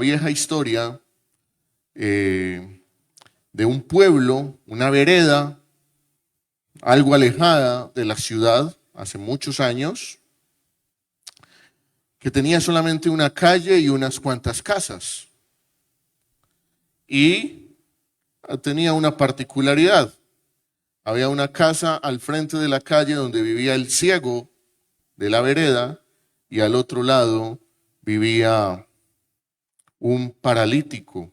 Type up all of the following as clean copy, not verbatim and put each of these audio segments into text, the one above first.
vieja historia de un pueblo, una vereda, algo alejada de la ciudad, hace muchos años, que tenía solamente una calle y unas cuantas casas. Y tenía una particularidad. Había una casa al frente de la calle donde vivía el ciego de la vereda y al otro lado vivía un paralítico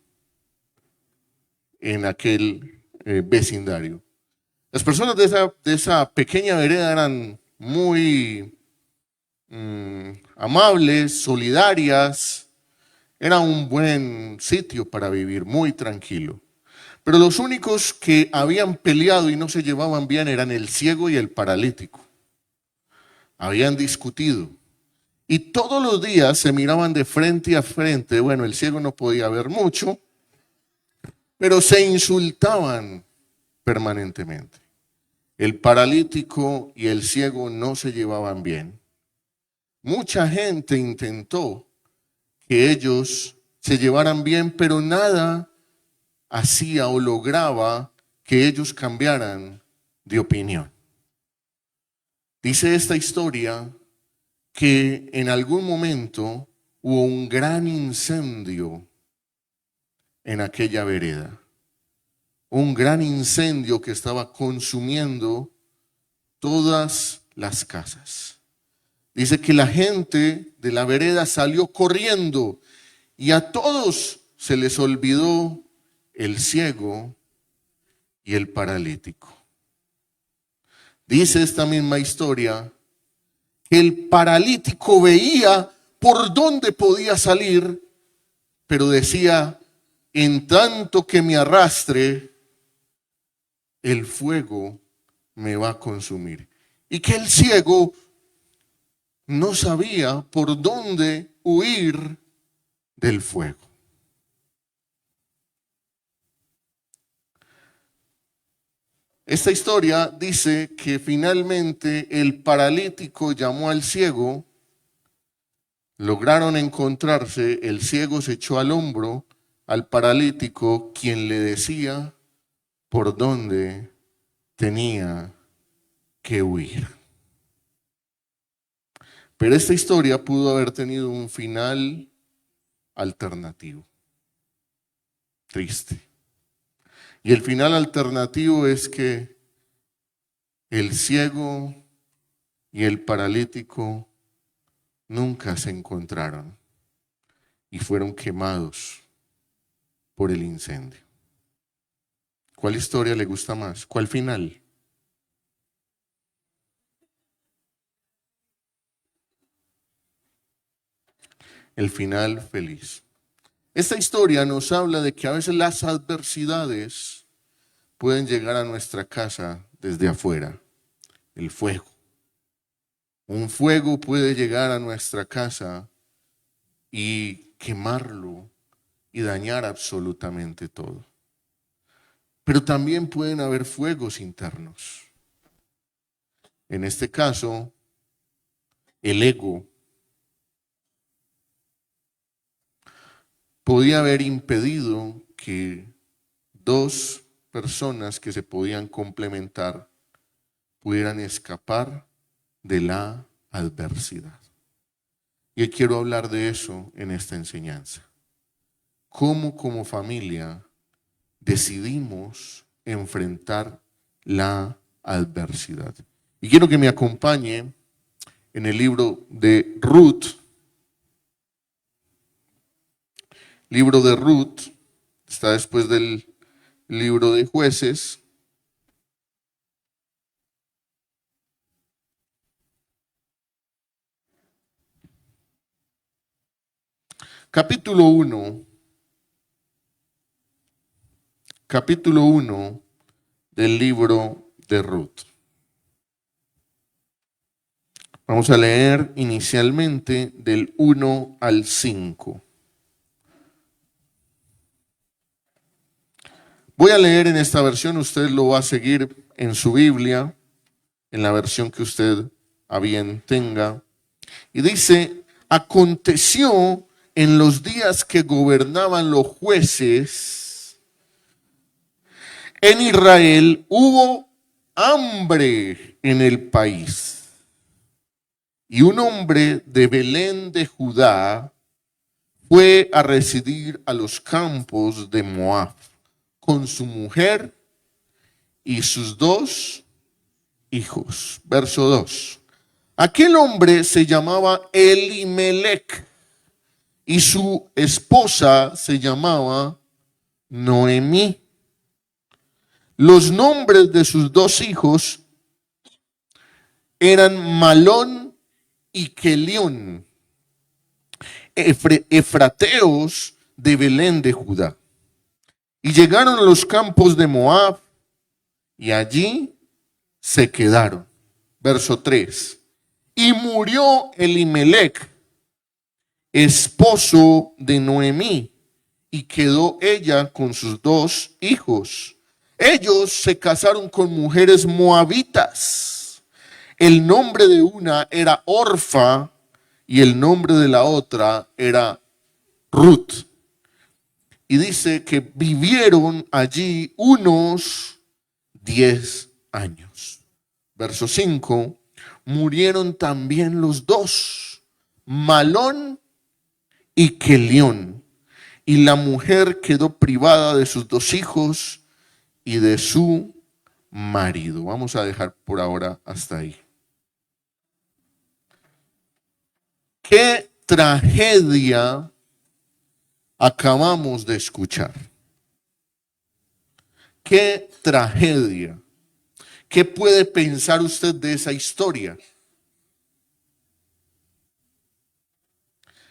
en aquel vecindario. Las personas de esa pequeña vereda eran muy amables, solidarias. Era un buen sitio para vivir, muy tranquilo. Pero los únicos que habían peleado y no se llevaban bien eran el ciego y el paralítico. Habían discutido. Y todos los días se miraban de frente a frente. Bueno, el ciego no podía ver mucho, pero se insultaban permanentemente. El paralítico y el ciego no se llevaban bien. Mucha gente intentó que ellos se llevaran bien, pero nada hacía o lograba que ellos cambiaran de opinión. Dice esta historia que en algún momento hubo un gran incendio en aquella vereda. Un gran incendio que estaba consumiendo todas las casas. Dice que la gente de la vereda salió corriendo y a todos se les olvidó el ciego y el paralítico. Dice esta misma historia que el paralítico veía por dónde podía salir, pero decía, en tanto que me arrastre, el fuego me va a consumir. Y que el ciego no sabía por dónde huir del fuego. Esta historia dice que finalmente el paralítico llamó al ciego, lograron encontrarse, el ciego se echó al hombro al paralítico, quien le decía por dónde tenía que huir. Pero esta historia pudo haber tenido un final alternativo, triste. Y el final alternativo es que el ciego y el paralítico nunca se encontraron y fueron quemados por el incendio. ¿Cuál historia le gusta más? ¿Cuál final? El final feliz. Esta historia nos habla de que a veces las adversidades pueden llegar a nuestra casa desde afuera. El fuego. Un fuego puede llegar a nuestra casa y quemarlo y dañar absolutamente todo. Pero también pueden haber fuegos internos. En este caso, el ego podía haber impedido que dos personas que se podían complementar pudieran escapar de la adversidad. Y quiero hablar de eso en esta enseñanza. Cómo como familia decidimos enfrentar la adversidad. Y quiero que me acompañe en el libro de Ruth. Libro de Ruth está después del libro de Jueces. Capítulo 1. Capítulo 1 del libro de Ruth. Vamos a leer inicialmente del 1 al 5. Voy a leer en esta versión, usted lo va a seguir en su Biblia, en la versión que usted a bien tenga. Y dice, aconteció en los días que gobernaban los jueces, en Israel hubo hambre en el país. Y un hombre de Belén de Judá fue a residir a los campos de Moab con su mujer y sus 2 hijos. Verso 2. Aquel hombre se llamaba Elimelec y su esposa se llamaba Noemí. Los nombres de sus 2 hijos eran Malón y Kelión, efrateos de Belén de Judá. Y llegaron a los campos de Moab y allí se quedaron. Verso 3. Y murió Elimelec, esposo de Noemí, y quedó ella con sus 2 hijos. Ellos se casaron con mujeres moabitas. El nombre de una era Orfa y el nombre de la otra era Ruth. Y dice que vivieron allí unos 10 años. Verso 5. Murieron también los 2, Malón y Kelión, y la mujer quedó privada de sus 2 hijos y de su marido. Vamos a dejar por ahora hasta ahí. ¿Qué tragedia acabamos de escuchar? ¿Qué tragedia? ¿Qué puede pensar usted de esa historia?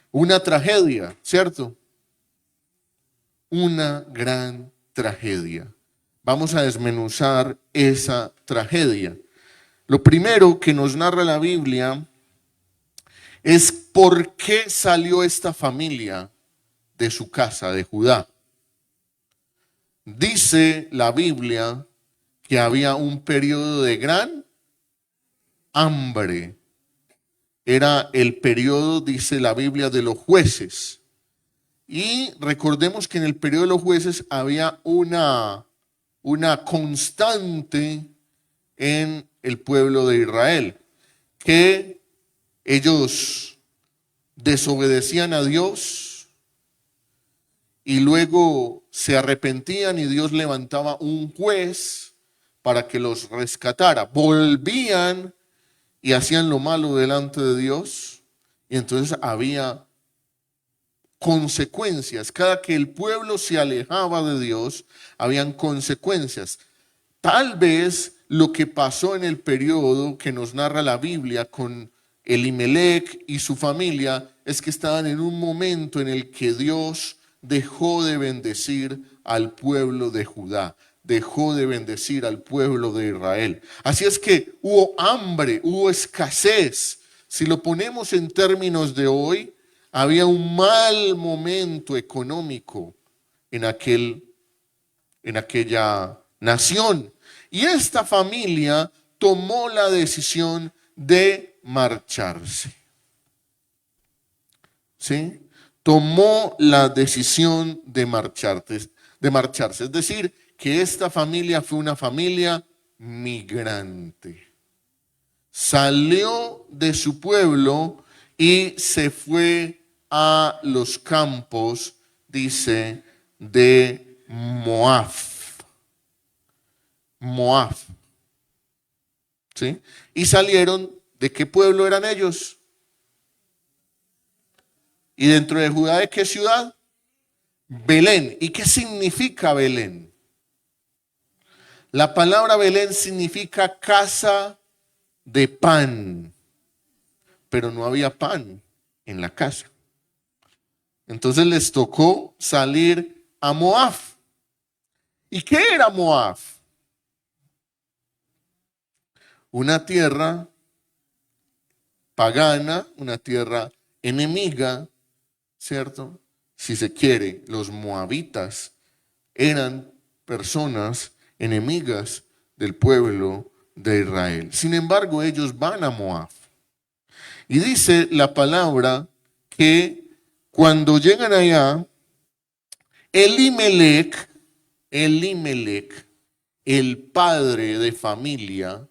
Una tragedia, ¿cierto? Una gran tragedia. Vamos a desmenuzar esa tragedia. Lo primero que nos narra la Biblia es por qué salió esta familia de su casa, de Judá. Dice la Biblia que había un periodo de gran hambre. Era el periodo, dice la Biblia, de los jueces. Y recordemos que en el periodo de los jueces había una constante en el pueblo de Israel, que ellos desobedecían a Dios y luego se arrepentían y Dios levantaba un juez para que los rescatara. Volvían y hacían lo malo delante de Dios y entonces había consecuencias. Cada que el pueblo se alejaba de Dios, habían consecuencias. Tal vez lo que pasó en el periodo que nos narra la Biblia con Elimelec y su familia es que estaban en un momento en el que Dios dejó de bendecir al pueblo de Judá, dejó de bendecir al pueblo de Israel. Así es que hubo hambre, hubo escasez. Si lo ponemos en términos de hoy, había un mal momento económico en aquella nación. Y esta familia tomó la decisión de marcharse. ¿Sí? Tomó la decisión de marcharse. Es decir, que esta familia fue una familia migrante. Salió de su pueblo y se fue a los campos, dice, de Moab. Moab. ¿Sí? Y salieron, ¿de qué pueblo eran ellos? ¿Y dentro de Judá de qué ciudad? Belén. ¿Y qué significa Belén? La palabra Belén significa casa de pan, pero no había pan en la casa. Entonces les tocó salir a Moab. ¿Y qué era Moab? Una tierra pagana, una tierra enemiga, ¿cierto? Si se quiere, los moabitas eran personas enemigas del pueblo de Israel. Sin embargo, ellos van a Moab. Y dice la palabra que Cuando llegan allá, Elimelec, Elimelec, el padre de familia,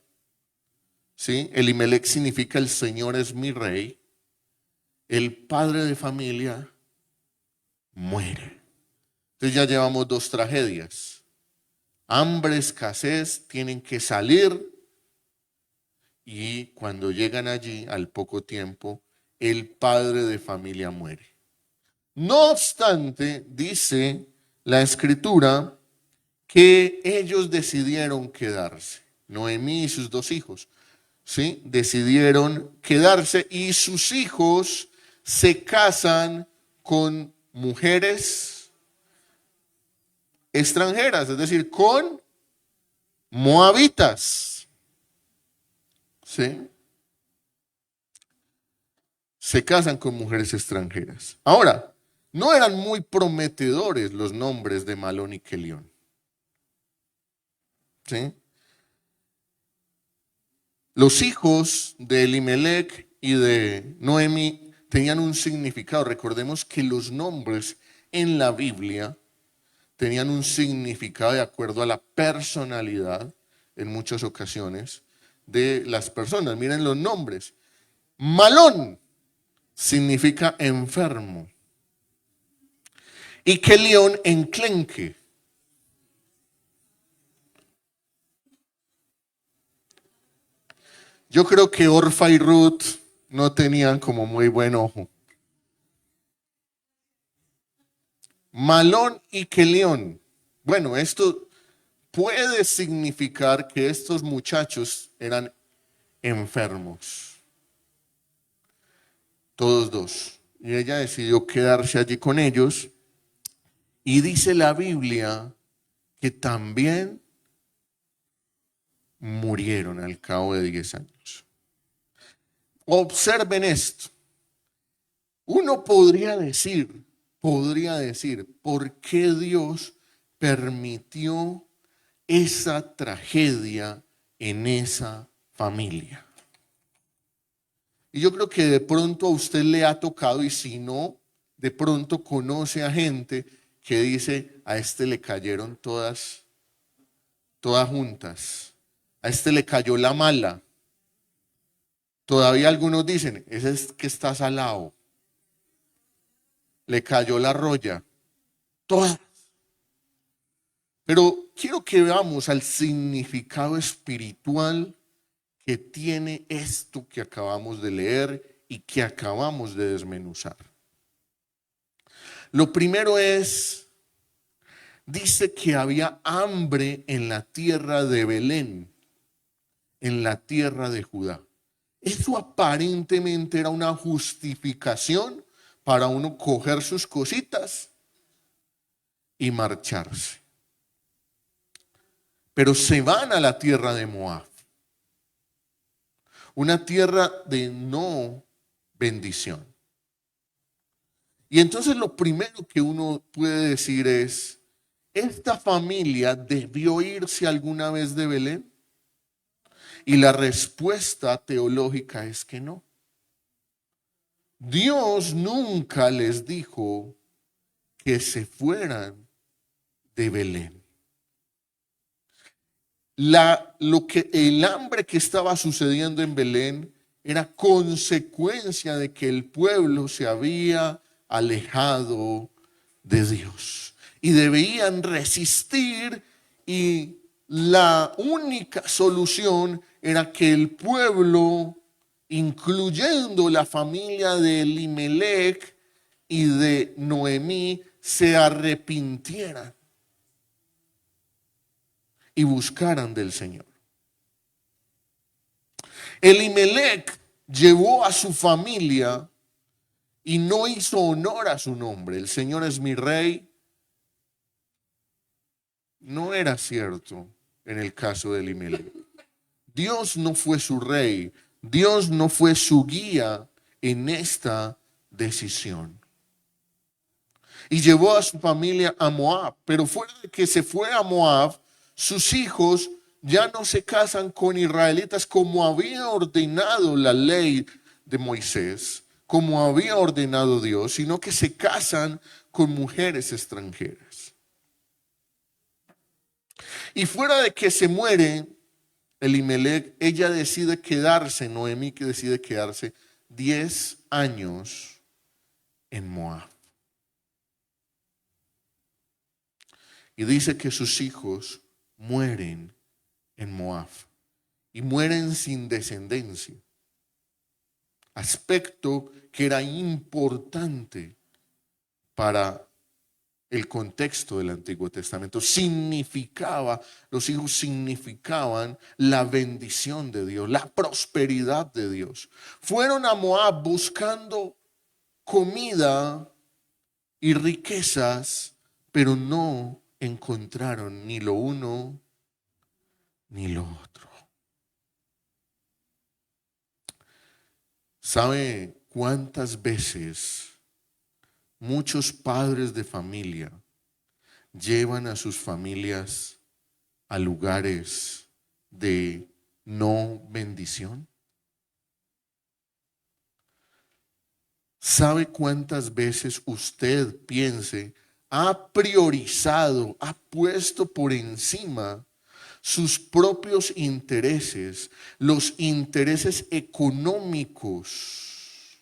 ¿sí? Elimelec significa el Señor es mi rey. El padre de familia muere. Entonces ya llevamos dos tragedias. Hambre, escasez, tienen que salir. Y cuando llegan allí, al poco tiempo, el padre de familia muere. No obstante, dice la escritura que ellos decidieron quedarse. Noemí y sus dos hijos, ¿sí? Decidieron quedarse y sus hijos se casan con mujeres extranjeras, es decir, con moabitas, ¿sí? Se casan con mujeres extranjeras. Ahora, no eran muy prometedores los nombres de Malón y Kelión, ¿sí? Los hijos de Elimelec y de Noemi tenían un significado. Recordemos que los nombres en la Biblia tenían un significado de acuerdo a la personalidad, en muchas ocasiones, de las personas. Miren los nombres. Malón significa enfermo. Y Kelión, enclenque. Yo creo que Orfa y Ruth no tenían como muy buen ojo. Malón y Kelión. Bueno, esto puede significar que estos muchachos eran enfermos. Todos dos. Y ella decidió quedarse allí con ellos. Y dice la Biblia que también murieron al cabo de 10 años. Observen esto. Uno podría decir, ¿por qué Dios permitió esa tragedia en esa familia? Y yo creo que de pronto a usted le ha tocado, y si no, de pronto conoce a gente que dice, a este le cayeron todas juntas. A este le cayó la mala. Todavía algunos dicen, ese es que está salado. Le cayó la roya. Todas. Pero quiero que veamos al significado espiritual que tiene esto que acabamos de leer y que acabamos de desmenuzar. Lo primero es, dice que había hambre en la tierra de Belén, en la tierra de Judá. Eso aparentemente era una justificación para uno coger sus cositas y marcharse. Pero se van a la tierra de Moab, una tierra de no bendición. Y entonces lo primero que uno puede decir es, ¿esta familia debió irse alguna vez de Belén? Y la respuesta teológica es que no. Dios nunca les dijo que se fueran de Belén. El hambre que estaba sucediendo en Belén era consecuencia de que el pueblo se había alejado de Dios y debían resistir, y la única solución era que el pueblo, incluyendo la familia de Elimelec y de Noemí, se arrepintieran y buscaran del Señor. Elimelec llevó a su familia y no hizo honor a su nombre. El Señor es mi rey. No era cierto en el caso de Elimelec. Dios no fue su rey. Dios no fue su guía en esta decisión. Y llevó a su familia a Moab. Pero fuera de que se fue a Moab, sus hijos ya no se casan con israelitas como había ordenado la ley de Moisés, como había ordenado Dios, sino que se casan con mujeres extranjeras. Y fuera de que se muere Elimelech, ella decide quedarse, Noemí que decide quedarse 10 años en Moab. Y dice que sus hijos mueren en Moab y mueren sin descendencia. Aspecto que era importante para el contexto del Antiguo Testamento. Los hijos significaban la bendición de Dios, la prosperidad de Dios. Fueron a Moab buscando comida y riquezas, pero no encontraron ni lo uno ni lo otro. ¿Sabe cuántas veces muchos padres de familia llevan a sus familias a lugares de no bendición? ¿Sabe cuántas veces usted ha priorizado, ha puesto por encima sus propios intereses, los intereses económicos,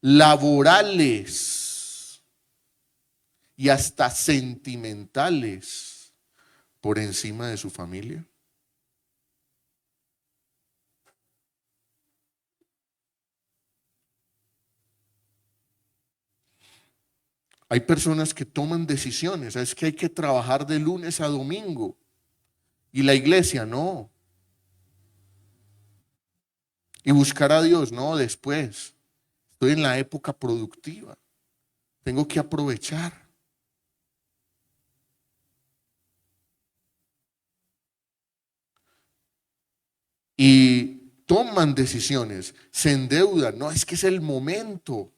laborales y hasta sentimentales por encima de su familia? Hay personas que toman decisiones, es que hay que trabajar de lunes a domingo y la iglesia no. Y buscar a Dios, no, después. Estoy en la época productiva, tengo que aprovechar. Y toman decisiones, se endeudan, no, es que es el momento.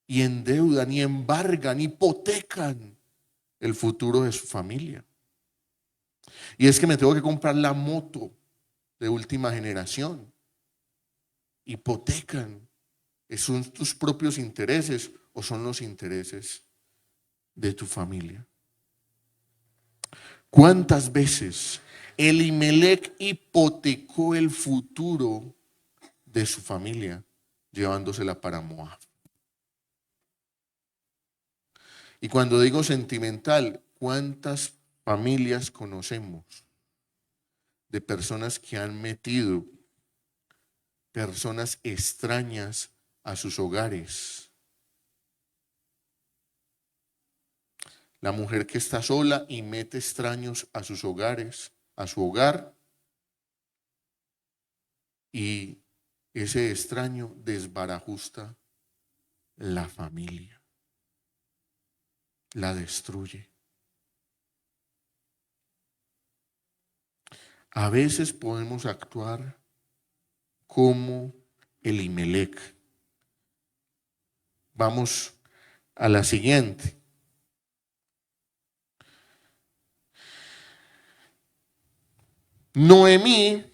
Y endeudan, y embargan, hipotecan el futuro de su familia. Y es que me tengo que comprar la moto de última generación. Hipotecan. ¿Son tus propios intereses o son los intereses de tu familia? ¿Cuántas veces Elimelech hipotecó el futuro de su familia llevándosela para Moab? Y cuando digo sentimental, ¿cuántas familias conocemos de personas que han metido personas extrañas a sus hogares? La mujer que está sola y mete extraños a sus hogares, a su hogar, y ese extraño desbarajusta la familia, la destruye. A veces podemos actuar como Elimelech. Vamos a la siguiente. Noemí,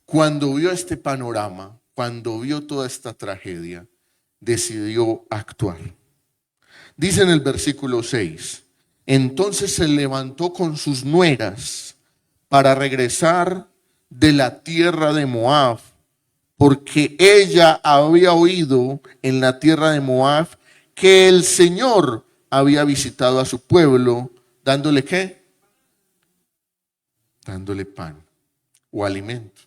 cuando vio este panorama, cuando vio toda esta tragedia, decidió actuar. Dice en el versículo 6, entonces se levantó con sus nueras para regresar de la tierra de Moab, porque ella había oído en la tierra de Moab que el Señor había visitado a su pueblo, dándole ¿qué? Dándole pan o alimento.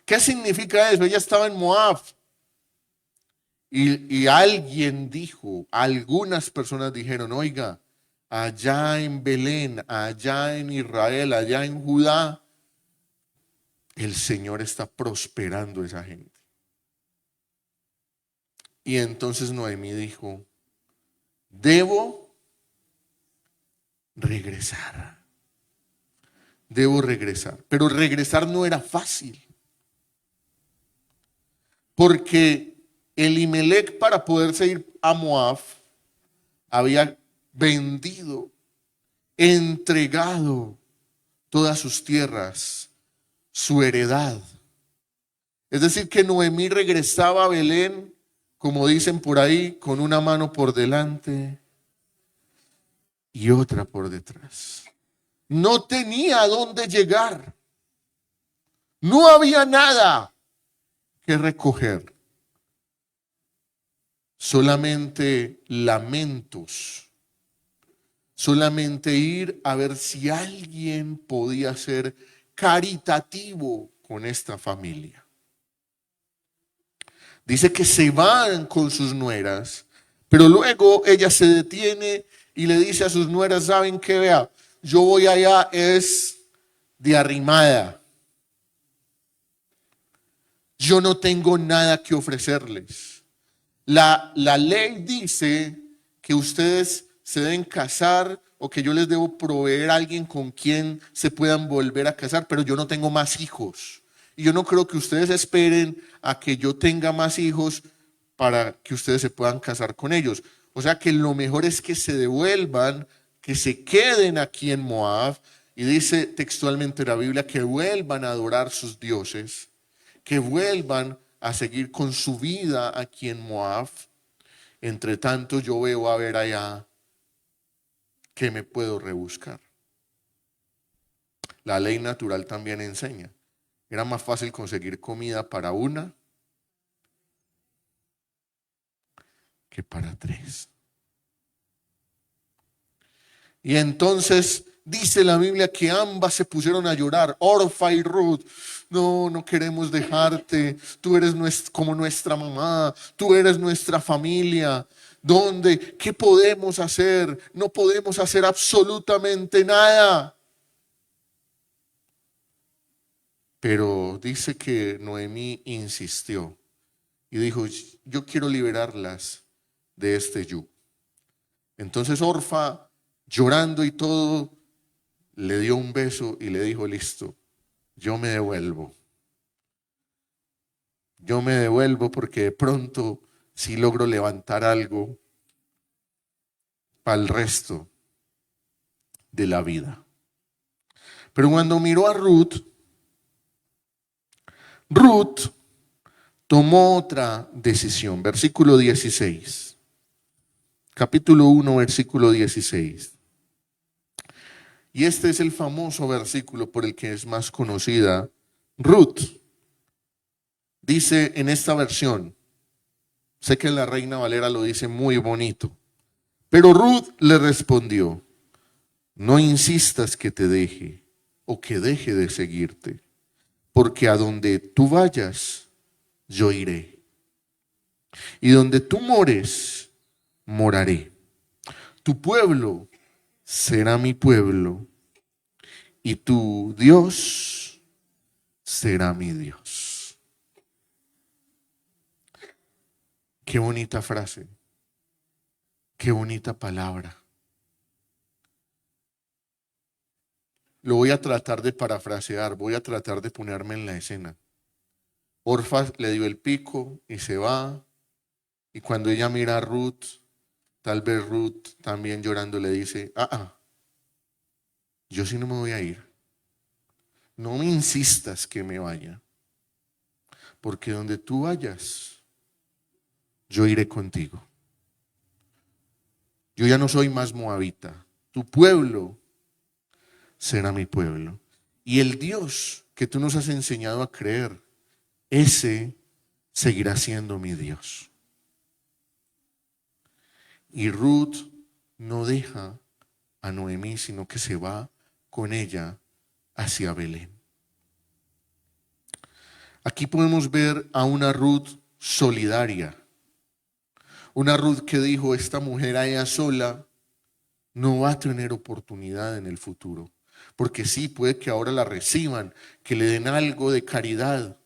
¿Qué significa eso? Ella estaba en Moab y alguien dijo, algunas personas dijeron, oiga, allá en Belén, allá en Israel, allá en Judá, el Señor está prosperando a esa gente. Y entonces Noemí dijo, debo regresar. Debo regresar. Pero regresar no era fácil. Porque Elimelech, para poderse ir a Moab, había vendido, entregado todas sus tierras, su heredad. Es decir, que Noemí regresaba a Belén, como dicen por ahí, con una mano por delante y otra por detrás. No tenía a dónde llegar. No había nada que recoger. Solamente lamentos. Solamente ir a ver si alguien podía ser caritativo con esta familia. Dice que se van con sus nueras, pero luego ella se detiene y le dice a sus nueras, ¿saben qué? Vea, yo voy allá es de arrimada. Yo no tengo nada que ofrecerles. La ley dice que ustedes se deben casar o que yo les debo proveer a alguien con quien se puedan volver a casar, pero yo no tengo más hijos. Y yo no creo que ustedes esperen a que yo tenga más hijos para que ustedes se puedan casar con ellos. O sea que lo mejor es que se devuelvan, que se queden aquí en Moab. Y dice textualmente la Biblia que vuelvan a adorar sus dioses, que vuelvan a seguir con su vida aquí en Moab. Entre tanto, yo veo a ver allá que me puedo rebuscar. La ley natural también enseña. Era más fácil conseguir comida para una que para tres. Y entonces dice la Biblia que ambas se pusieron a llorar, Orfa y Ruth. No, no queremos dejarte. Tú eres como nuestra mamá. Tú eres nuestra familia. ¿Dónde? ¿Qué podemos hacer? No podemos hacer absolutamente nada. Pero dice que Noemí insistió y dijo, yo quiero liberarlas de este yugo. Entonces Orfa, llorando y todo, le dio un beso y le dijo, listo, yo me devuelvo. Yo me devuelvo porque de pronto si logro levantar algo para el resto de la vida. Pero cuando miró a Ruth tomó otra decisión. Versículo 16. Capítulo 1, versículo 16. Y este es el famoso versículo por el que es más conocida Ruth. Dice en esta versión, sé que la Reina Valera lo dice muy bonito, pero Ruth le respondió, no insistas que te deje o que deje de seguirte, porque a donde tú vayas, yo iré. Y donde tú mores, moraré. Tu pueblo será mi pueblo y tu Dios será mi Dios. Qué bonita frase, qué bonita palabra. Lo voy a tratar de parafrasear, voy a tratar de ponerme en la escena. Orfa le dio el pico y se va, y cuando ella mira a Ruth, tal vez Ruth también llorando le dice, yo sí no me voy a ir. No me insistas que me vaya, porque donde tú vayas, yo iré contigo. Yo ya no soy más moabita. Tu pueblo será mi pueblo. Y el Dios que tú nos has enseñado a creer, ese seguirá siendo mi Dios. Y Ruth no deja a Noemí, sino que se va con ella hacia Belén. Aquí podemos ver a una Ruth solidaria. Una Ruth que dijo, esta mujer a ella sola no va a tener oportunidad en el futuro. Porque sí, puede que ahora la reciban, que le den algo de caridad,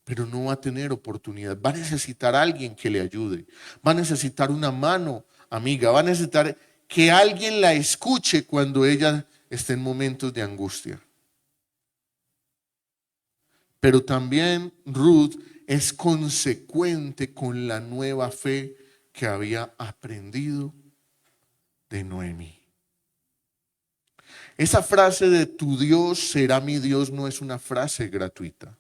pero no va a tener oportunidad. Va a necesitar a alguien que le ayude. Va a necesitar una mano amiga. Va a necesitar que alguien la escuche cuando ella esté en momentos de angustia. Pero también Ruth es consecuente con la nueva fe que había aprendido de Noemí. Esa frase de tu Dios será mi Dios no es una frase gratuita.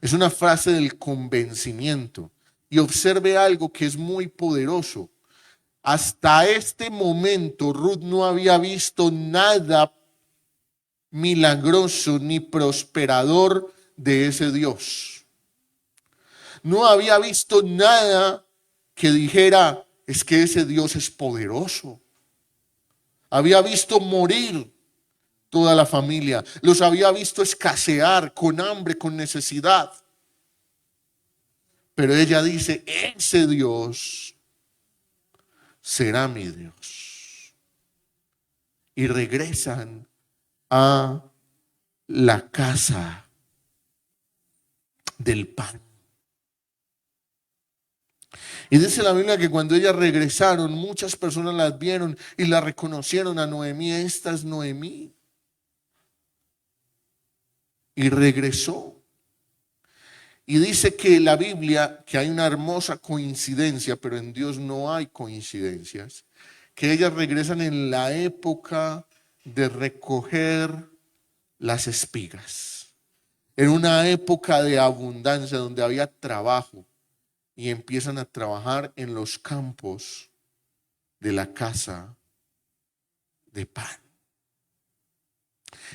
Es una frase del convencimiento. Y observe algo que es muy poderoso. Hasta este momento Ruth no había visto nada milagroso ni prosperador de ese Dios. No había visto nada que dijera, es que ese Dios es poderoso. Había visto morir toda la familia. Los había visto escasear con hambre, con necesidad. Pero ella dice, ese Dios será mi Dios. Y regresan a la casa del pan. Y dice la Biblia que cuando ellas regresaron, muchas personas las vieron y la reconocieron a Noemí. Esta es Noemí. Y regresó. Y dice que la Biblia, que hay una hermosa coincidencia, pero en Dios no hay coincidencias, que ellas regresan en la época de recoger las espigas. En una época de abundancia donde había trabajo y empiezan a trabajar en los campos de la casa de pan.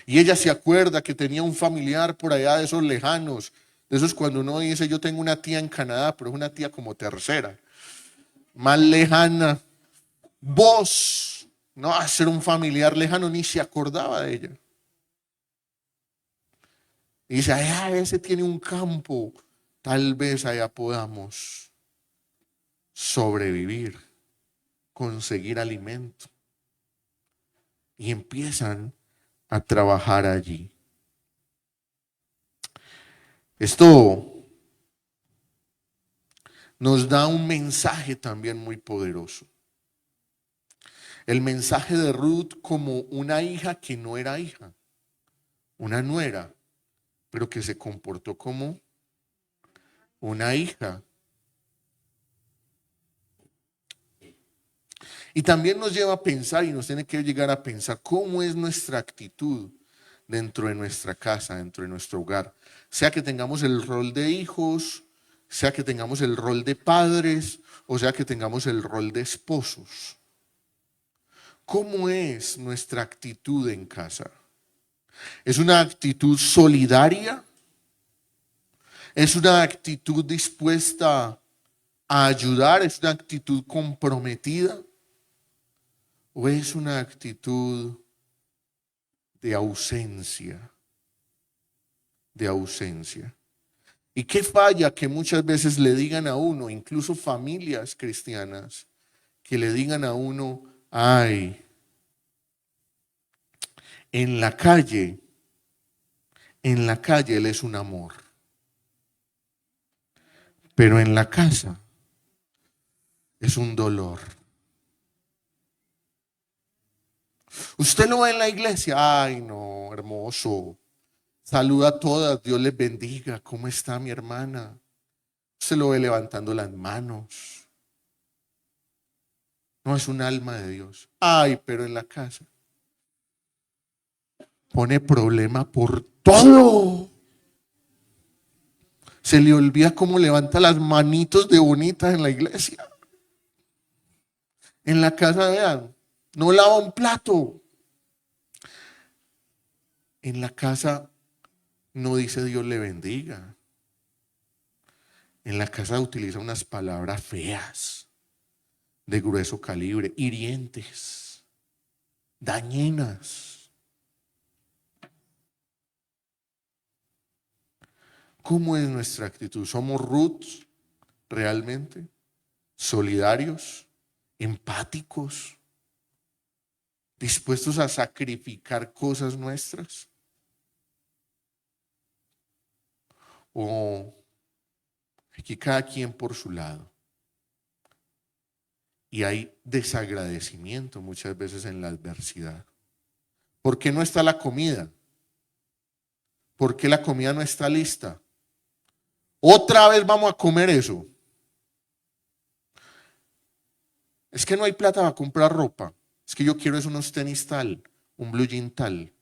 Y ella se acuerda que tenía un familiar por allá de esos lejanos, de esos cuando uno dice yo tengo una tía en Canadá, pero es una tía como tercera, más lejana. Vos, no va a ser un familiar lejano, ni se acordaba de ella. Y dice, allá ese tiene un campo, tal vez allá podamos sobrevivir, conseguir alimento. Y empiezan a trabajar allí. Esto nos da un mensaje también muy poderoso. El mensaje de Ruth como una hija que no era hija, una nuera, pero que se comportó como una hija. Y también nos lleva a pensar y nos tiene que llegar a pensar cómo es nuestra actitud dentro de nuestra casa, dentro de nuestro hogar. Sea que tengamos el rol de hijos, sea que tengamos el rol de padres, o sea que tengamos el rol de esposos. ¿Cómo es nuestra actitud en casa? ¿Es una actitud solidaria? ¿Es una actitud dispuesta a ayudar? ¿Es una actitud comprometida? ¿O es una actitud de ausencia? De ausencia. ¿Y qué falla que muchas veces le digan a uno, incluso familias cristianas, que le digan a uno, ay, en la calle él es un amor, pero en la casa es un dolor. Usted lo ve en la iglesia, ay no, hermoso, saluda a todas, Dios les bendiga, ¿cómo está mi hermana? Usted lo ve levantando las manos, no es un alma de Dios. Ay, pero en la casa pone problema por todo. Se le olvida cómo levanta las manitos de bonita en la iglesia. En la casa, vean, no lava un plato. En la casa no dice Dios le bendiga. En la casa utiliza unas palabras feas, de grueso calibre, hirientes, dañinas. ¿Cómo es nuestra actitud? ¿Somos Ruth realmente? ¿Solidarios? ¿Empáticos? ¿Dispuestos a sacrificar cosas nuestras? ¿O aquí cada quien por su lado? Y hay desagradecimiento muchas veces en la adversidad. ¿Por qué no está la comida? ¿Por qué la comida no está lista? Otra vez vamos a comer eso. Es que no hay plata para comprar ropa. Es que yo quiero es unos tenis tal, un blue jean tal.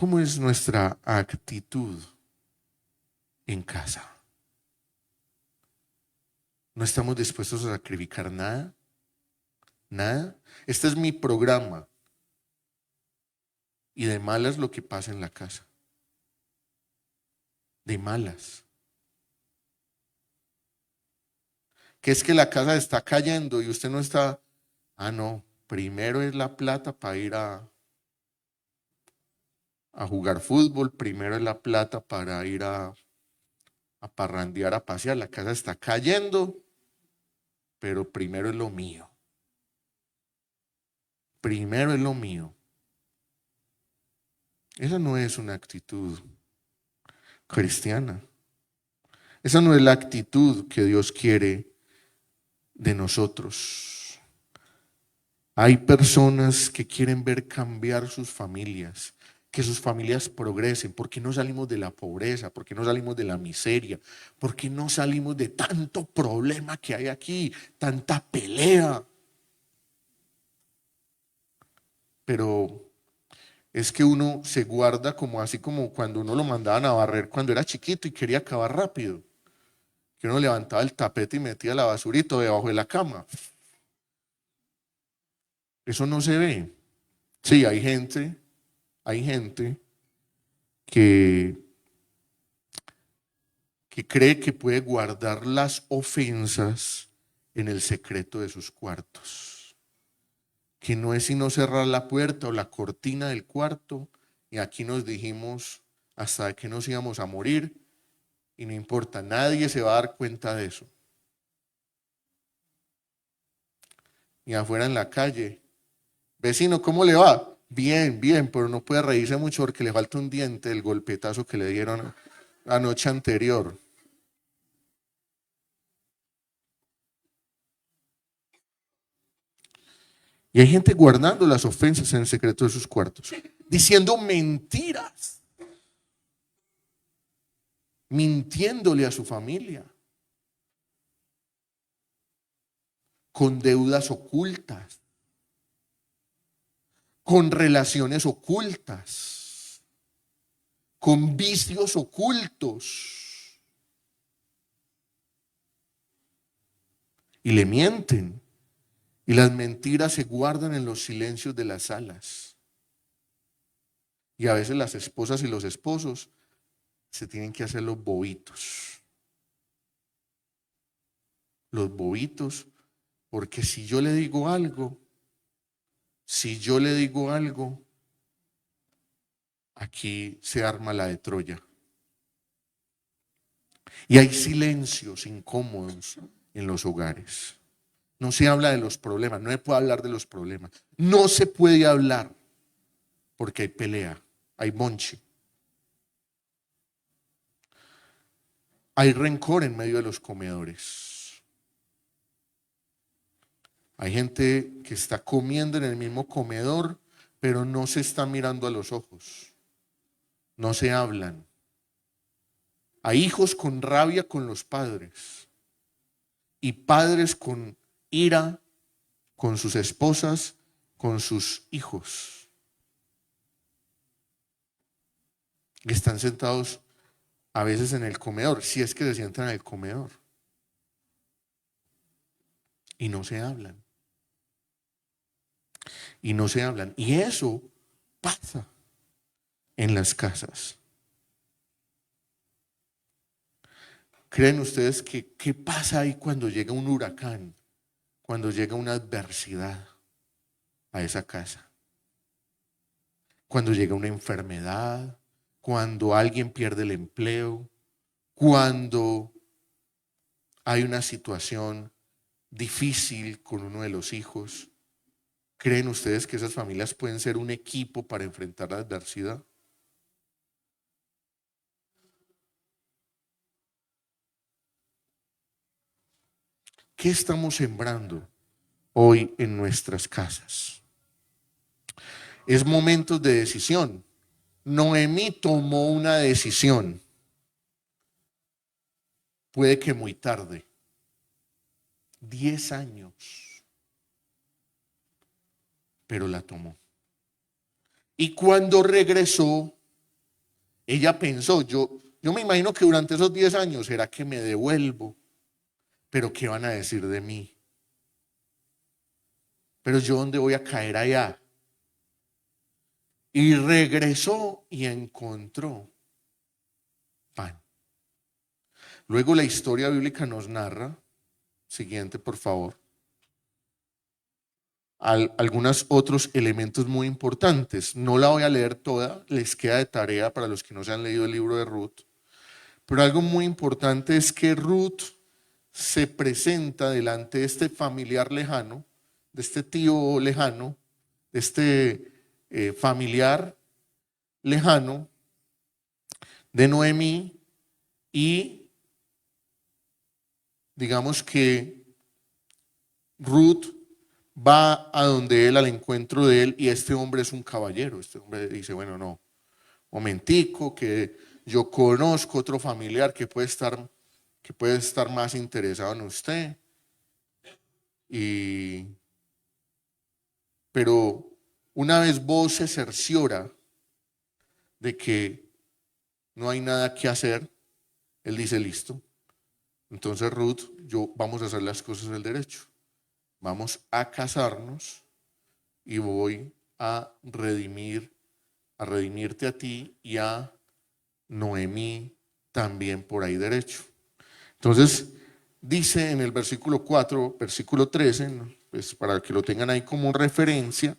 ¿Cómo es nuestra actitud en casa? ¿No estamos dispuestos a sacrificar nada? ¿Nada? Este es mi programa. Y de malas lo que pasa en la casa. De malas. Que es que la casa está cayendo y usted no está. Ah, no. Primero es la plata para ir a jugar fútbol. Primero es la plata para ir a parrandear, a pasear. La casa está cayendo, pero primero es lo mío. Primero es lo mío. Esa no es una actitud cristiana. Esa no es la actitud que Dios quiere de nosotros. Hay personas que quieren ver cambiar sus familias, que sus familias progresen. ¿Por qué no salimos de la pobreza? ¿Por qué no salimos de la miseria? ¿Por qué no salimos de tanto problema que hay aquí, tanta pelea? Pero es que uno se guarda como así como cuando uno lo mandaban a barrer cuando era chiquito y quería acabar rápido. Que uno levantaba el tapete y metía la basurita debajo de la cama. Eso no se ve. Sí, hay gente que, que cree que puede guardar las ofensas en el secreto de sus cuartos. Que no es sino cerrar la puerta o la cortina del cuarto y aquí nos dijimos hasta que nos íbamos a morir y no importa, nadie se va a dar cuenta de eso. Y afuera en la calle, vecino, ¿cómo le va? Bien, bien, pero no puede reírse mucho porque le falta un diente del golpetazo que le dieron la noche anterior. Y hay gente guardando las ofensas en el secreto de sus cuartos, diciendo mentiras, mintiéndole a su familia, con deudas ocultas, con relaciones ocultas, con vicios ocultos. Y le mienten. Y las mentiras se guardan en los silencios de las salas. Y a veces las esposas y los esposos se tienen que hacer los bobitos. Los bobitos, porque si yo le digo algo, aquí se arma la de Troya. Y hay silencios incómodos en los hogares. No se habla de los problemas, no se puede hablar de los problemas. No se puede hablar porque hay pelea, hay bonche. Hay rencor en medio de los comedores. Hay gente que está comiendo en el mismo comedor, pero no se está mirando a los ojos. No se hablan. Hay hijos con rabia con los padres y padres con ira con sus esposas, con sus hijos. Y están sentados a veces en el comedor, si es que se sientan en el comedor. Y no se hablan. Y no se hablan. Y eso pasa en las casas. ¿Creen ustedes que qué pasa ahí cuando llega un huracán? Cuando llega una adversidad a esa casa. Cuando llega una enfermedad, cuando alguien pierde el empleo, cuando hay una situación difícil con uno de los hijos. ¿Creen ustedes que esas familias pueden ser un equipo para enfrentar la adversidad? ¿Qué estamos sembrando hoy en nuestras casas? Es momento de decisión. Noemí tomó una decisión, puede que muy tarde, 10 años, pero la tomó. Y cuando regresó, Ella pensó, yo me imagino que durante esos 10 años, ¿será que me devuelvo? Pero ¿qué van a decir de mí? Pero yo, ¿dónde voy a caer allá? Y regresó y encontró pan. Luego la historia bíblica nos narra, siguiente por favor, algunos otros elementos muy importantes. No la voy a leer toda, les queda de tarea para los que no se han leído el libro de Ruth. Pero algo muy importante es que Ruth se presenta delante de este familiar lejano, de este tío lejano, de este familiar lejano de Noemí, y digamos que Ruth va a donde él, al encuentro de él, y este hombre es un caballero. Este hombre dice, bueno, no, momentico, que yo conozco otro familiar que puede estar más interesado en usted. Pero una vez vos se cerciora de que no hay nada que hacer, él dice, listo. Entonces Ruth, vamos a hacer las cosas del derecho. Vamos a casarnos y voy a redimirte a ti y a Noemí también por ahí derecho. Entonces, dice en el versículo 4, versículo 13, ¿no? Pues para que lo tengan ahí como referencia,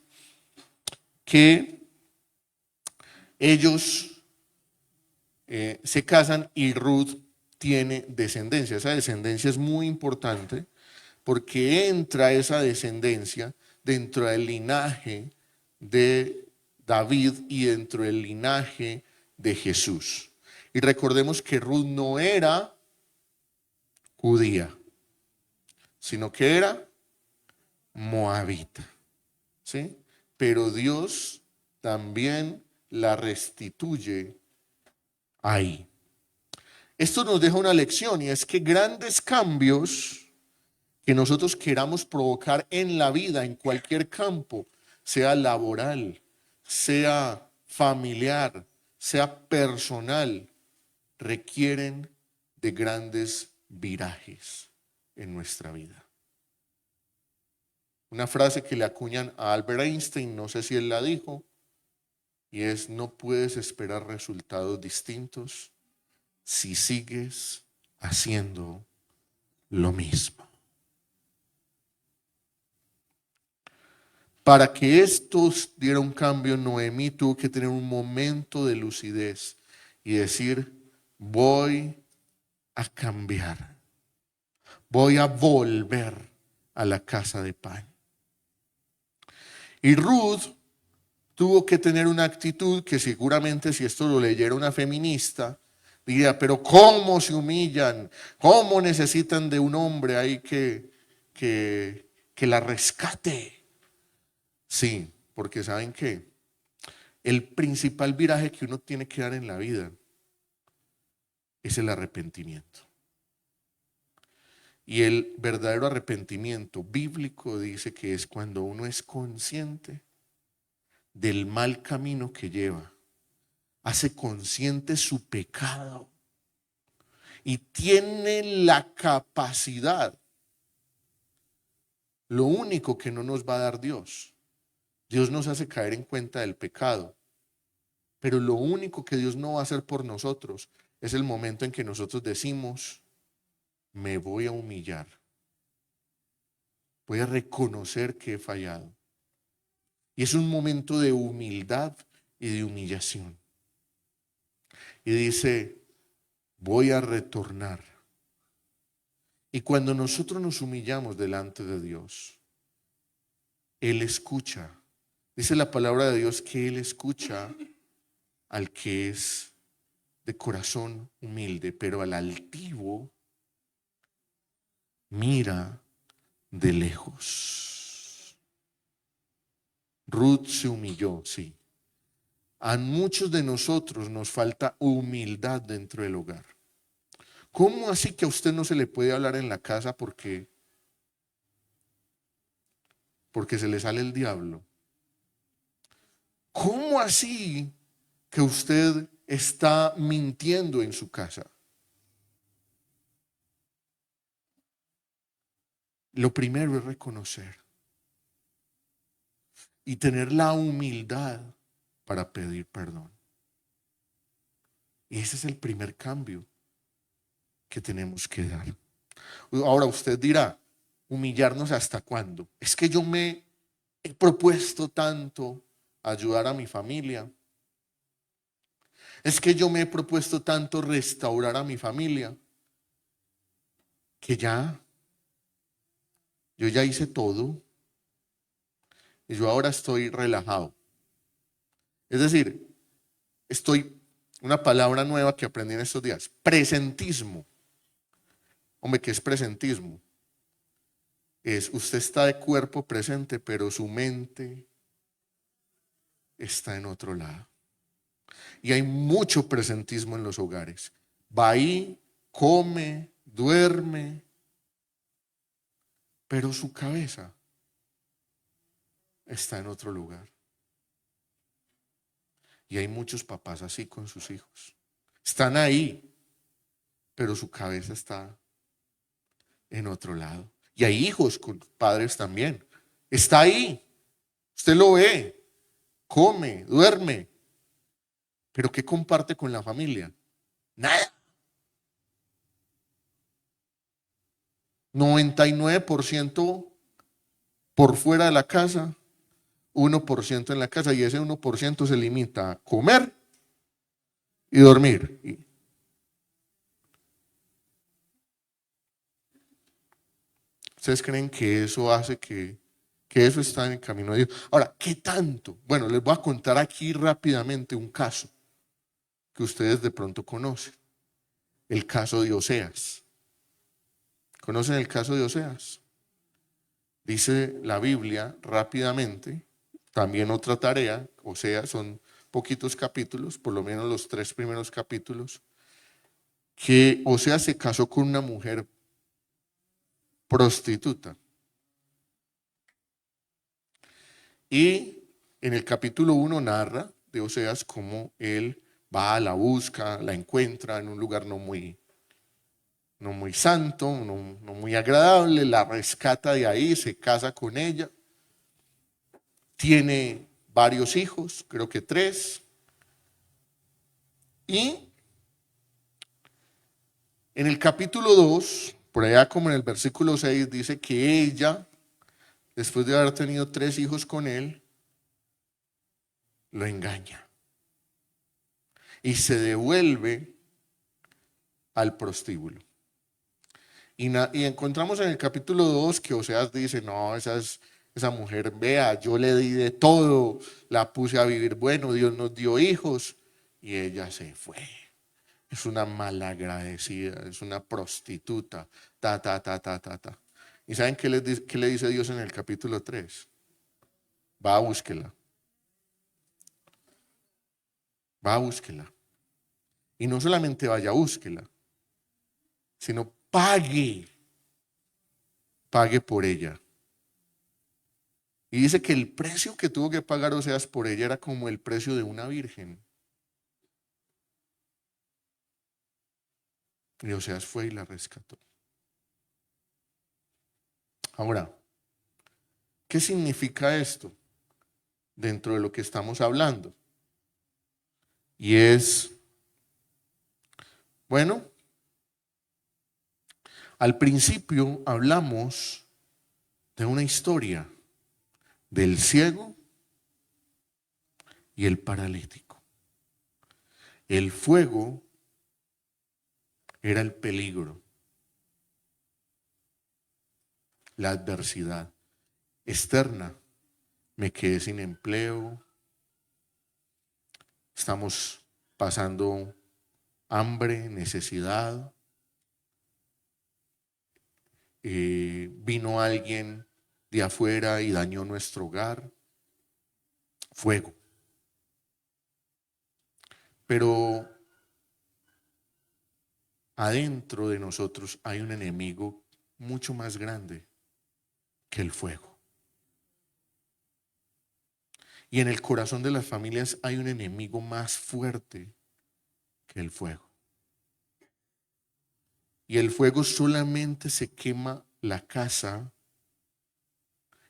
que ellos se casan y Ruth tiene descendencia. Esa descendencia es muy importante porque entra esa descendencia dentro del linaje de David y dentro del linaje de Jesús. Y recordemos que Ruth no era judía, sino que era moabita, ¿sí? Pero Dios también la restituye ahí. Esto nos deja una lección, y es que grandes cambios que nosotros queramos provocar en la vida, en cualquier campo, sea laboral, sea familiar, sea personal, requieren de grandes virajes en nuestra vida. Una frase que le acuñan a Albert Einstein, no sé si él la dijo, y es: no puedes esperar resultados distintos si sigues haciendo lo mismo. Para que esto diera un cambio, Noemí tuvo que tener un momento de lucidez y decir: voy a cambiar, voy a volver a la casa de pan. Y Ruth tuvo que tener una actitud que seguramente, si esto lo leyera una feminista, diría: pero ¿cómo se humillan? ¿Cómo necesitan de un hombre ahí que la rescate? Sí, porque ¿saben qué? El principal viraje que uno tiene que dar en la vida es el arrepentimiento. Y el verdadero arrepentimiento bíblico dice que es cuando uno es consciente del mal camino que lleva, hace consciente su pecado y tiene la capacidad. Lo único que no nos va a dar Dios nos hace caer en cuenta del pecado, pero lo único que Dios no va a hacer por nosotros es el momento en que nosotros decimos: me voy a humillar, voy a reconocer que he fallado. Y es un momento de humildad y de humillación. Y dice: voy a retornar. Y cuando nosotros nos humillamos delante de Dios, Él escucha. Dice la palabra de Dios que Él escucha al que es de corazón humilde, pero al altivo mira de lejos. Ruth se humilló, sí. A muchos de nosotros nos falta humildad dentro del hogar. ¿Cómo así que a usted no se le puede hablar en la casa porque se le sale el diablo? ¿Cómo así que usted está mintiendo en su casa, lo primero es reconocer y tener la humildad para pedir perdón. Y ese es el primer cambio que tenemos que dar. Ahora usted dirá, ¿humillarnos hasta cuándo? Es que yo me he propuesto tanto ayudar a mi familia. Es que yo me he propuesto tanto restaurar a mi familia que yo ya hice todo y yo ahora estoy relajado. Es decir, una palabra nueva que aprendí en estos días, presentismo. Hombre, ¿qué es presentismo? Es usted está de cuerpo presente, pero su mente está en otro lado. Y hay mucho presentismo en los hogares. Va ahí, come, duerme, pero su cabeza está en otro lugar. Y hay muchos papás así con sus hijos. Están ahí, pero su cabeza está en otro lado. Y hay hijos con padres también. Está ahí. Usted lo ve, come, duerme. Pero ¿qué comparte con la familia? Nada. 99% por fuera de la casa, 1% en la casa, y ese 1% se limita a comer y dormir. ¿Ustedes creen que eso hace que eso está en el camino de Dios? Ahora, ¿qué tanto? Bueno, les voy a contar aquí rápidamente un caso que ustedes de pronto conocen. El caso de Oseas. ¿Conocen el caso de Oseas? Dice la Biblia rápidamente, también otra tarea, Oseas son poquitos capítulos, por lo menos los 3 primeros capítulos, que Oseas se casó con una mujer prostituta. Y en el capítulo 1 narra de Oseas cómo él va, la busca, la encuentra en un lugar no muy santo, no muy agradable, la rescata de ahí, se casa con ella, tiene varios hijos, creo que 3, y en el capítulo 2, por allá como en el versículo 6, dice que ella, después de haber tenido 3 hijos con él, lo engaña y se devuelve al prostíbulo. Y encontramos en el capítulo 2 que Oseas dice, no, esa mujer, vea, yo le di de todo, la puse a vivir bueno, Dios nos dio hijos y ella se fue. Es una malagradecida, es una prostituta, ta. ¿Y saben qué le dice Dios en el capítulo 3? Va a búsquela. Va a búsquela. Y no solamente vaya a búsquela, sino pague por ella. Y dice que el precio que tuvo que pagar Oseas por ella era como el precio de una virgen. Y Oseas fue y la rescató. Ahora, ¿qué significa esto dentro de lo que estamos hablando? Y es, bueno, al principio hablamos de una historia del ciego y el paralítico. El fuego era el peligro, la adversidad externa. Me quedé sin empleo, estamos pasando hambre, necesidad. Vino alguien de afuera y dañó nuestro hogar. Fuego. Pero adentro de nosotros hay un enemigo mucho más grande que el fuego. Y en el corazón de las familias hay un enemigo más fuerte que el fuego. Y el fuego solamente se quema la casa,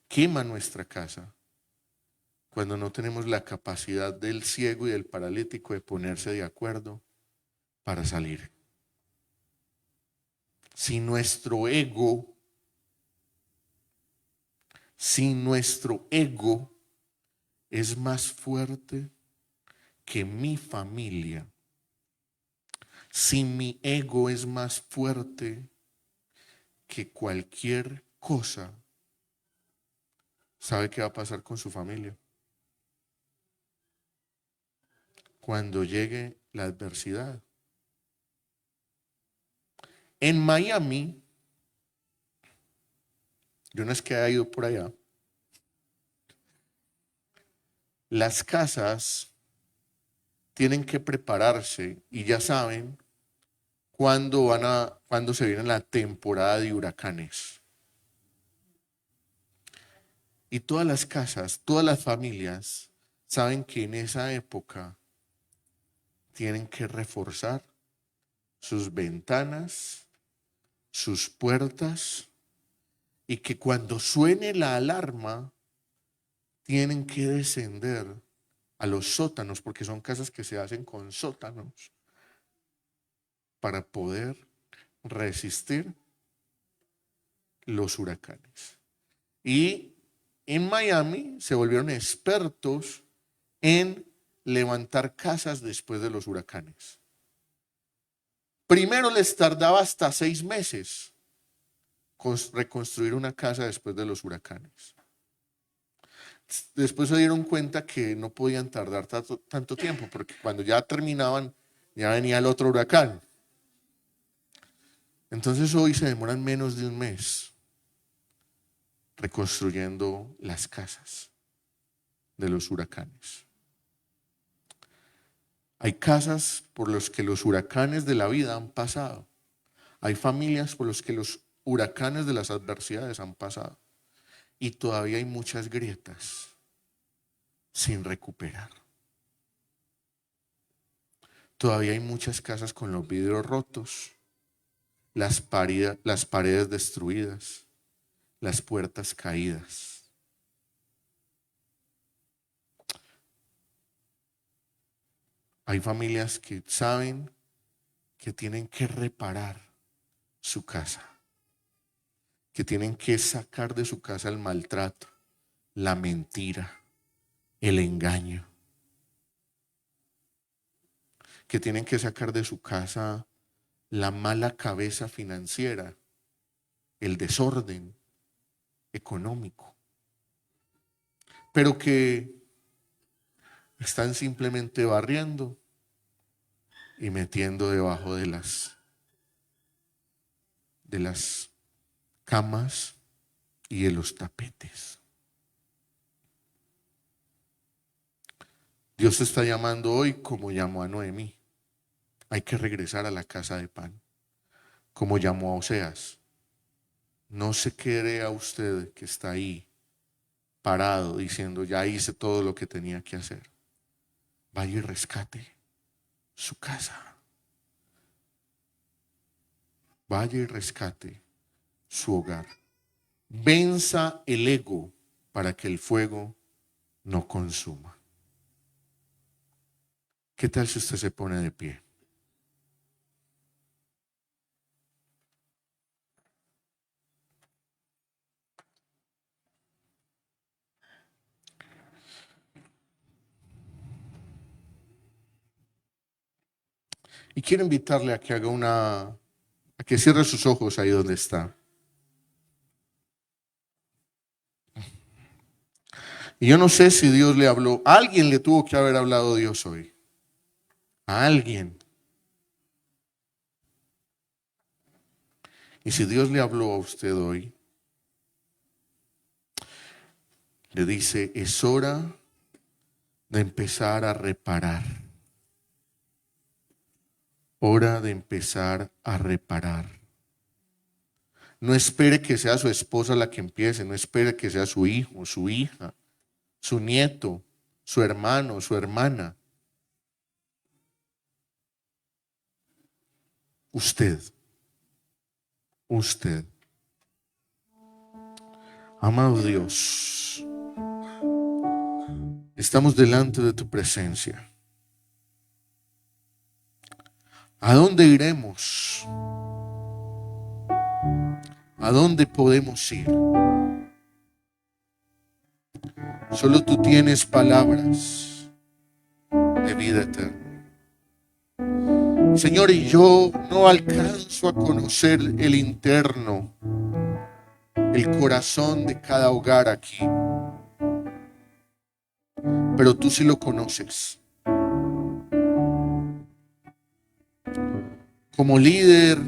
quema nuestra casa, cuando no tenemos la capacidad del ciego y del paralítico de ponerse de acuerdo para salir. Si nuestro ego es más fuerte que mi familia, si mi ego es más fuerte que cualquier cosa, ¿sabe qué va a pasar con su familia? Cuando llegue la adversidad. En Miami, yo no es que haya ido por allá, las casas tienen que prepararse y ya saben cuándo se viene la temporada de huracanes. Y todas las casas, todas las familias saben que en esa época tienen que reforzar sus ventanas, sus puertas, y que cuando suene la alarma tienen que descender a los sótanos, porque son casas que se hacen con sótanos, para poder resistir los huracanes. Y en Miami se volvieron expertos en levantar casas después de los huracanes. Primero les tardaba hasta 6 meses reconstruir una casa después de los huracanes. Después se dieron cuenta que no podían tardar tanto tiempo, porque cuando ya terminaban, ya venía el otro huracán. Entonces hoy se demoran menos de un mes reconstruyendo las casas de los huracanes. Hay casas por las que los huracanes de la vida han pasado. Hay familias por las que los huracanes de las adversidades han pasado. Y todavía hay muchas grietas sin recuperar. Todavía hay muchas casas con los vidrios rotos, las paredes destruidas, las puertas caídas. Hay familias que saben que tienen que reparar su casa, que tienen que sacar de su casa el maltrato, la mentira, el engaño, que tienen que sacar de su casa la mala cabeza financiera, el desorden económico, pero que están simplemente barriendo y metiendo debajo de las camas y de los tapetes. Dios te está llamando hoy como llamó a Noemí. Hay que regresar a la casa de pan, como llamó a Oseas. No se quede a usted que está ahí parado diciendo, ya hice todo lo que tenía que hacer. Vaya y rescate su casa. Vaya y rescate su hogar. Venza el ego para que el fuego no consuma. ¿Qué tal si usted se pone de pie? Y quiero invitarle a que a que cierre sus ojos ahí donde está. Y yo no sé si Dios le habló. A alguien le tuvo que haber hablado Dios hoy. A alguien. Y si Dios le habló a usted hoy, le dice, es hora de empezar a reparar. Hora de empezar a reparar. No espere que sea su esposa la que empiece, no espere que sea su hijo, su hija, su nieto, su hermano, su hermana. usted, usted. Amado Dios, estamos delante de tu presencia. ¿A dónde iremos? ¿A dónde podemos ir? Solo tú tienes palabras de vida eterna. Señor, y yo no alcanzo a conocer el interno, el corazón de cada hogar aquí, pero tú sí lo conoces. Como líder,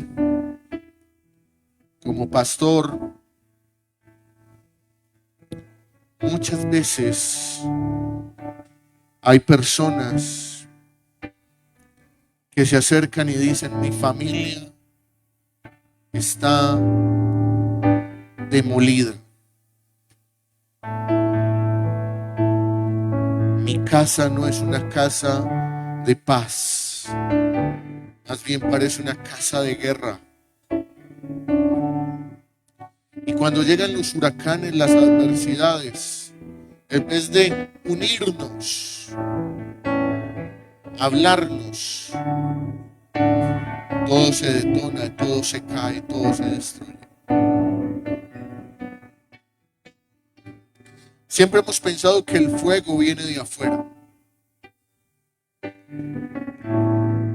como pastor, muchas veces hay personas que se acercan y dicen: mi familia está demolida, mi casa no es una casa de paz, más bien parece una casa de guerra. Y cuando llegan los huracanes, las adversidades, en vez de unirnos, hablarnos, todo se detona, todo se cae, todo se destruye. Siempre hemos pensado que el fuego viene de afuera,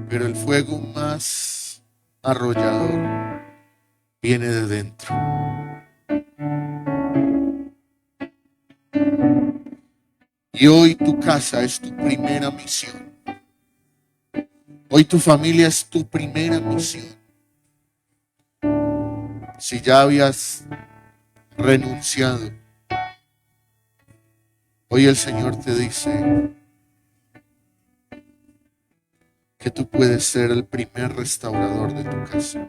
pero el fuego más arrollador viene de dentro. Y hoy tu casa es tu primera misión. Hoy tu familia es tu primera misión. Si ya habías renunciado, hoy el Señor te dice que tú puedes ser el primer restaurador de tu casa.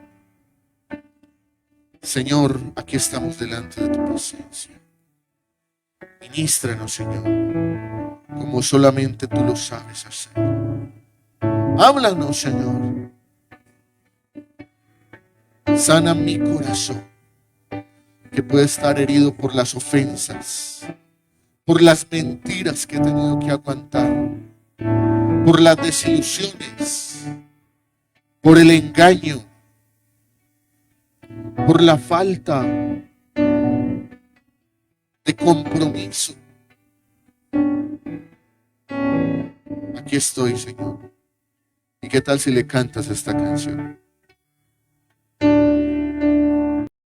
Señor, aquí estamos delante de tu presencia. Ministranos, Señor, como solamente tú lo sabes hacer. Háblanos, Señor. Sana mi corazón, que puede estar herido por las ofensas, por las mentiras que he tenido que aguantar, por las desilusiones, por el engaño, por la falta de compromiso. Aquí estoy, Señor. ¿Y qué tal si le cantas esta canción?